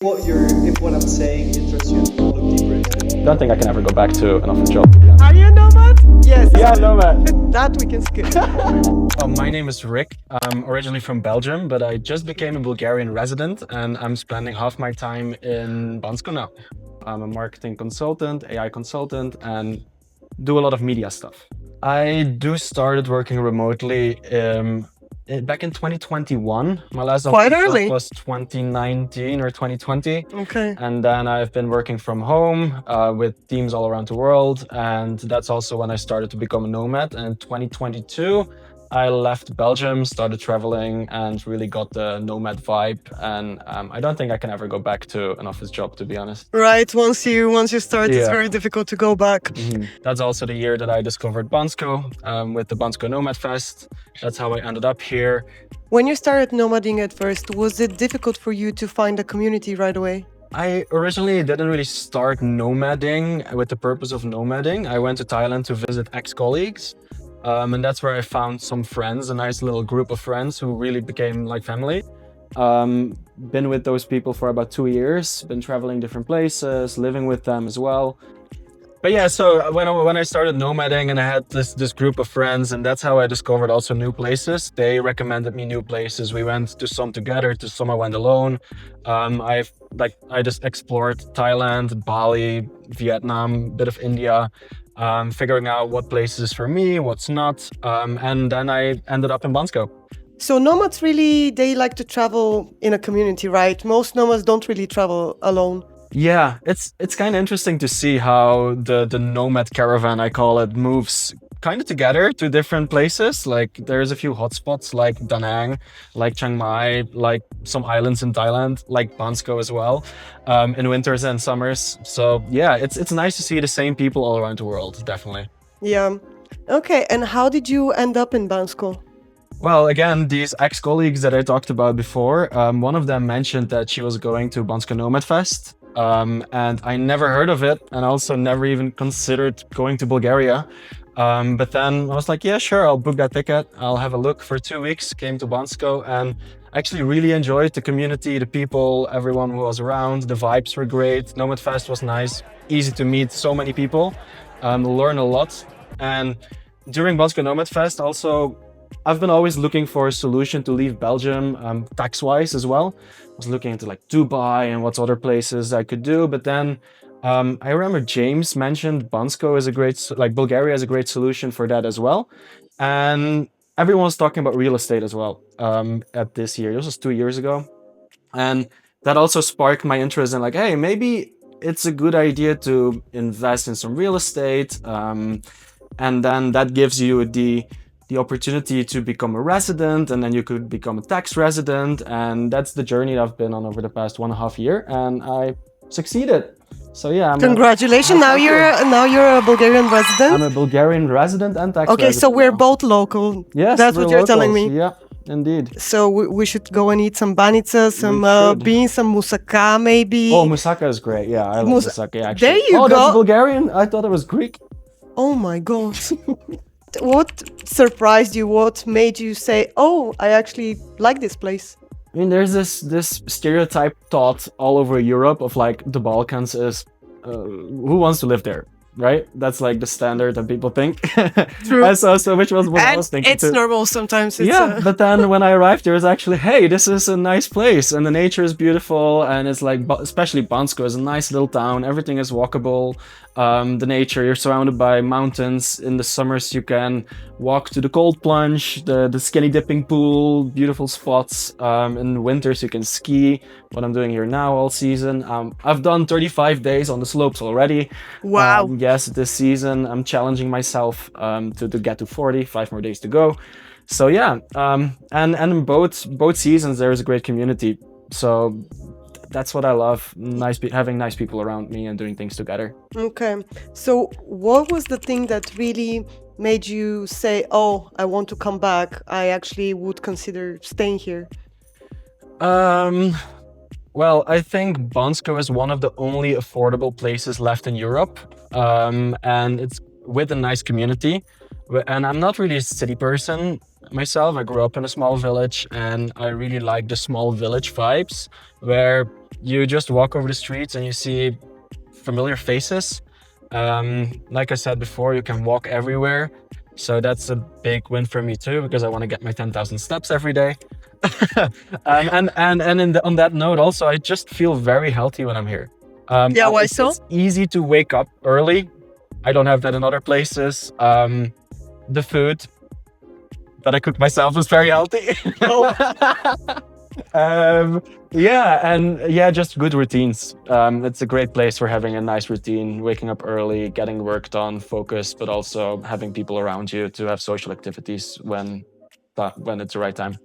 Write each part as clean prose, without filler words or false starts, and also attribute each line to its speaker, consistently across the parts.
Speaker 1: If what I'm saying interests you to look deeper into it.
Speaker 2: Don't think I can ever go back to an office job, to be honest.
Speaker 3: Are you a nomad? Yes.
Speaker 2: Yeah, nomad.
Speaker 3: That we can skip.
Speaker 2: My name is Rick. I'm originally from Belgium, but I just became a Bulgarian resident and I'm spending half my time in Bansko now. I'm a marketing consultant, AI consultant, and do a lot of media stuff. I started working remotely back in 2021. My last
Speaker 3: Quite
Speaker 2: office job
Speaker 3: early.
Speaker 2: was 2019 or 2020.
Speaker 3: Okay.
Speaker 2: And then I've been working from home with teams all around the world. And that's also when I started to become a nomad. And 2022, I left Belgium, started traveling, and really got the nomad vibe. And I don't think I can ever go back to an office job, to be honest.
Speaker 3: Right. Once you start, it's
Speaker 2: Yeah.
Speaker 3: very difficult to go back.
Speaker 2: That's also the year that I discovered Bansko with the Bansko Nomad Fest. That's how I ended up here.
Speaker 3: When you started nomading at first, was it difficult for you to find a community right away?
Speaker 2: I originally didn't really start nomading with the purpose of nomading. I went to Thailand to visit ex-colleagues. And that's where I found some friends, a nice little group of friends who really became like family. Been with those people for about 2 years, been traveling different places, living with them as well. But yeah, so when I started nomading and I had this group of friends, and that's how I discovered also new places. They recommended me new places. We went to some together, to some I went alone. I just explored Thailand, Bali, Vietnam, bit of India, figuring out what places for me, what's not, and then I ended up in Bansko.
Speaker 3: So nomads really, they like to travel in a community, right? Most nomads don't really travel alone.
Speaker 2: Yeah, it's kind of interesting to see how the nomad caravan, I call it, moves kind of together to different places. Like there's a few hotspots like Da Nang, like Chiang Mai, like some islands in Thailand, like Bansko as well, in winters and summers. So yeah, it's nice to see the same people all around the world, definitely.
Speaker 3: Yeah. Okay. And how did you end up in Bansko?
Speaker 2: Well, again, these ex-colleagues that I talked about before, one of them mentioned that she was going to Bansko Nomad Fest. And I never heard of it and also never even considered going to Bulgaria. But then I was like, yeah, sure, I'll book that ticket. I'll have a look for 2 weeks, came to Bansko and actually really enjoyed the community, the people, everyone who was around. The vibes were great. Nomad Fest was nice, easy to meet so many people, learn a lot. And during Bansko Nomad Fest also, I've been always looking for a solution to leave Belgium, tax-wise as well. I was looking into like Dubai and what's other places I could do, but then I remember James mentioned Bansko is Bulgaria is a great solution for that as well. And everyone was talking about real estate as well at this year. This was 2 years ago. And that also sparked my interest in like, hey, maybe it's a good idea to invest in some real estate. And then that gives you the opportunity to become a resident, and then you could become a tax resident. And that's the journey that I've been on over the past 1.5 years, and I succeeded. So yeah,
Speaker 3: Congratulations! Now you're a Bulgarian resident.
Speaker 2: I'm a Bulgarian resident and tax
Speaker 3: Okay,
Speaker 2: resident
Speaker 3: so we're
Speaker 2: now.
Speaker 3: both local.
Speaker 2: Yes,
Speaker 3: That's what
Speaker 2: we're
Speaker 3: you're telling me.
Speaker 2: locals. Yeah, indeed.
Speaker 3: So we should go and eat some banica, some
Speaker 2: should.
Speaker 3: beans, some moussaka, maybe.
Speaker 2: Oh, moussaka is great. Yeah, I love moussaka actually.
Speaker 3: There you
Speaker 2: go. That's
Speaker 3: go.
Speaker 2: Bulgarian? I thought it was Greek.
Speaker 3: Oh my god! What surprised you? What made you say, "Oh, I actually like this place"?
Speaker 2: I mean, there's this stereotype thought all over Europe of like the Balkans is who wants to live there, right? That's like the standard that people think.
Speaker 3: True.
Speaker 2: And so which was what I was thinking
Speaker 3: it's
Speaker 2: too.
Speaker 3: normal sometimes.
Speaker 2: But then when I arrived, there was actually, hey, this is a nice place, and the nature is beautiful, and it's like, especially Bansko is a nice little town. Everything is walkable. The nature, you're surrounded by mountains. In the summers, you can walk to the cold plunge, the skinny dipping pool, beautiful spots. In winters, you can ski. What I'm doing here now all season. I've done 35 days on the slopes already.
Speaker 3: Wow.
Speaker 2: Yes, this season I'm challenging myself to get to 40, 5 more days to go. So yeah, and in both seasons there is a great community. So that's what I love. Having nice people around me and doing things together.
Speaker 3: Okay. So what was the thing that really made you say, "Oh, I want to come back. I actually would consider staying here"?
Speaker 2: Well, I think Bansko is one of the only affordable places left in Europe, and it's with a nice community. And I'm not really a city person myself. I grew up in a small village, and I really like the small village vibes where you just walk over the streets and you see familiar faces. Like I said before, you can walk everywhere. So that's a big win for me too, because I want to get my 10,000 steps every day. On that note, also, I just feel very healthy when I'm here.
Speaker 3: Yeah, why so?
Speaker 2: It's easy to wake up early. I don't have that in other places. The food that I cook myself is very healthy. Just good routines. It's a great place for having a nice routine, waking up early, getting work done, focus, but also having people around you to have social activities when it's the right time.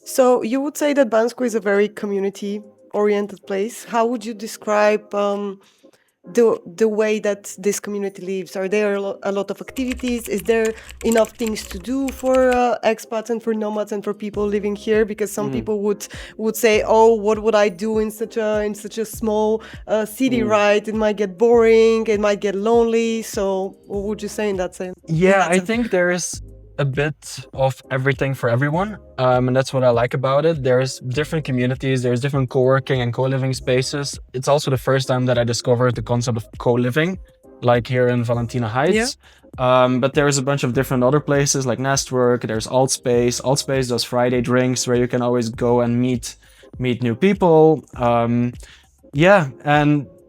Speaker 3: So you would say that Bansko is a very community-oriented place. How would you describe the way that this community lives? Are there a lot of activities? Is there enough things to do for expats and for nomads and for people living here? Because some people would say, "Oh, what would I do in such a small city? Right? It might get boring. It might get lonely." So, what would you say in that sense?
Speaker 2: Yeah, I think there is a bit of everything for everyone, and that's what I like about it. There's different communities, there's different co-working and co-living spaces. It's also the first time that I discovered the concept of co-living, like here in Valentina Heights. But there's a bunch of different other places like Nestwork. There's Altspace. Altspace does Friday drinks where you can always go and meet new people. And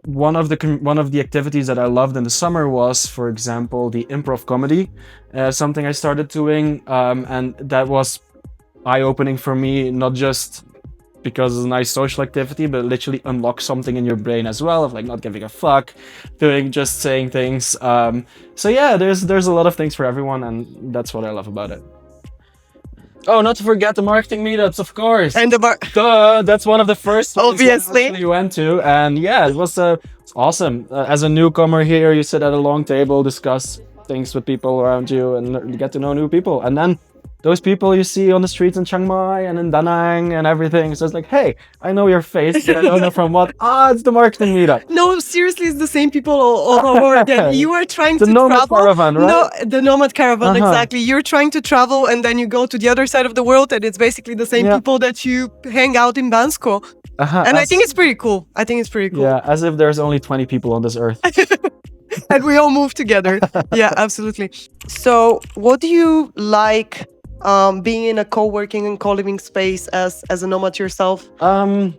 Speaker 2: one of the activities that I loved in the summer was, for example, the improv comedy, something I started doing, and that was eye-opening for me, not just because it's a nice social activity, but literally unlock something in your brain as well, of like not giving a fuck, just saying things. There's a lot of things for everyone, and that's what I love about it. Oh, not to forget the marketing meetups, of course.
Speaker 3: And
Speaker 2: that's one of the first ones
Speaker 3: obviously
Speaker 2: you went to, and yeah, it was awesome. As a newcomer here, you sit at a long table, discuss things with people around you, and you get to know new people. And then those people you see on the streets in Chiang Mai and in Da Nang and everything. So it's like, hey, I know your face, but I don't know from what. It's the marketing meetup.
Speaker 3: No, seriously, it's the same people all over again. You are trying to travel.
Speaker 2: The nomad caravan, right?
Speaker 3: No, the nomad caravan, exactly. You're trying to travel and then you go to the other side of the world and it's basically the same people that you hang out in Bansko. And I think it's pretty cool.
Speaker 2: Yeah, as if there's only 20 people on this earth.
Speaker 3: And we all move together. Yeah, absolutely. So what do you like being in a co-working and co-living space as a nomad yourself?
Speaker 2: How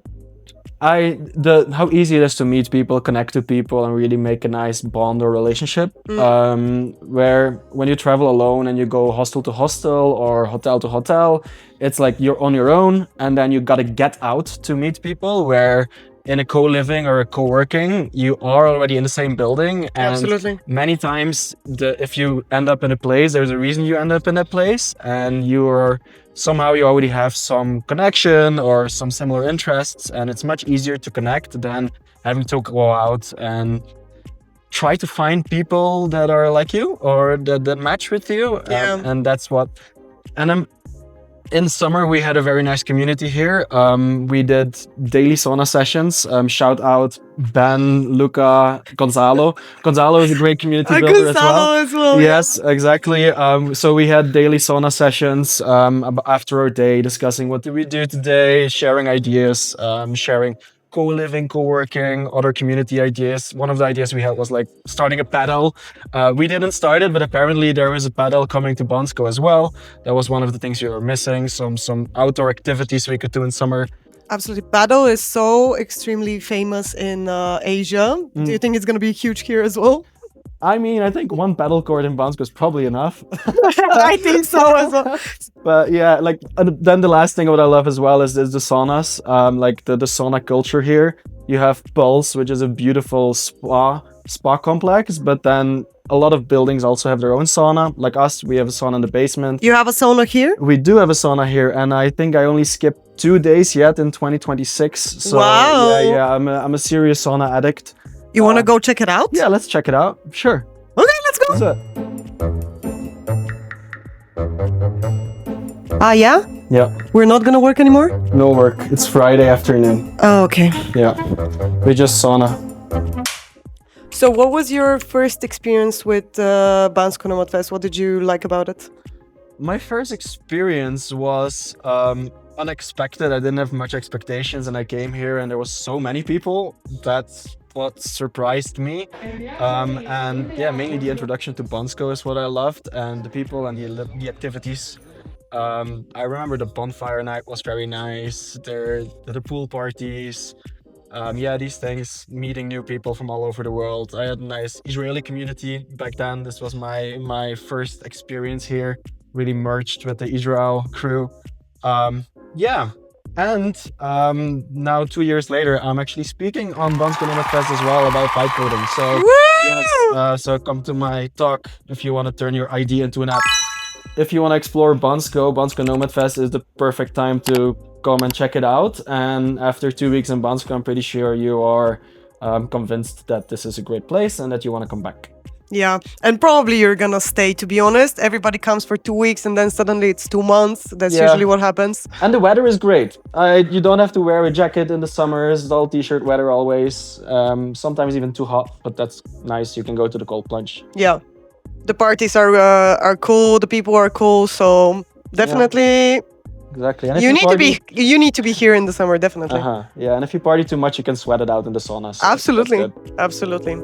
Speaker 2: easy it is to meet people, connect to people, and really make a nice bond or relationship. Where when you travel alone and you go hostel to hostel or hotel to hotel, it's like you're on your own, and then you gotta get out to meet people. Where in a co-living or a co-working, you are already in the same building, and
Speaker 3: absolutely.
Speaker 2: Many times if you end up in a place, there's a reason you end up in that place, and you already have some connection or some similar interests, and it's much easier to connect than having to go out and try to find people that are like you or that match with you. And that's what. And in summer, we had a very nice community here. We did daily sauna sessions. Shout out Ben, Luca, Gonzalo. Gonzalo is a great community builder
Speaker 3: as well.
Speaker 2: Yes, exactly. So we had daily sauna sessions after our day, discussing what did we do today, sharing ideas, sharing co-living, co-working, other community ideas. One of the ideas we had was like starting a paddle. We didn't start it, but apparently there is a paddle coming to Bansko as well. That was one of the things we were missing, some outdoor activities we could do in summer.
Speaker 3: Absolutely. Paddle is so extremely famous in Asia. Do you think it's going to be huge here as well?
Speaker 2: I mean, I think one paddle court in Bansko is probably enough.
Speaker 3: I think so as well.
Speaker 2: But yeah, then the last thing what I love as well is the saunas. The sauna culture here. You have Pulse, which is a beautiful spa complex, but then a lot of buildings also have their own sauna. Like us, we have a sauna in the basement.
Speaker 3: You have a sauna here?
Speaker 2: We do have a sauna here, and I think I only skipped 2 days yet in 2026. So
Speaker 3: wow.
Speaker 2: Yeah, I'm a serious sauna addict.
Speaker 3: You want to go check it out?
Speaker 2: Yeah, let's check it out. Sure.
Speaker 3: Okay, let's go. Yeah?
Speaker 2: Yeah.
Speaker 3: We're not gonna work anymore?
Speaker 2: No work. It's Friday afternoon.
Speaker 3: Oh, okay.
Speaker 2: Yeah. We just sauna.
Speaker 3: So, what was your first experience with Bansko Nomad Fest? What did you like about it?
Speaker 2: My first experience was unexpected. I didn't have much expectations, and I came here, and there was so many people. That's what surprised me. And yeah, mainly the introduction to Bansko is what I loved, and the people and the activities. I remember the bonfire night was very nice. The pool parties. Yeah, these things, meeting new people from all over the world. I had a nice Israeli community back then. This was my first experience here. Really merged with the Israel crew. Yeah, and now 2 years later, I'm actually speaking on Bansko Nomad Fest as well about vibe coding. So yes, so come to my talk if you want to turn your idea into an app. If you want to explore Bansko Nomad Fest is the perfect time to come and check it out. And after 2 weeks in Bansko, I'm pretty sure you are convinced that this is a great place and that you want to come back.
Speaker 3: Yeah, and probably you're gonna stay, to be honest. Everybody comes for 2 weeks and then suddenly it's 2 months. That's
Speaker 2: Yeah.
Speaker 3: usually what happens.
Speaker 2: And the weather is great. You don't have to wear a jacket in the summers. It's all t-shirt weather always. Sometimes even too hot, but that's nice. You can go to the cold plunge.
Speaker 3: Yeah, the parties are cool. The people are cool. So definitely,
Speaker 2: Exactly. And if
Speaker 3: you need
Speaker 2: party-
Speaker 3: you need to be here in the summer. Definitely,
Speaker 2: Yeah, and if you party too much, you can sweat it out in the sauna. So
Speaker 3: absolutely,
Speaker 2: that's good.
Speaker 3: absolutely.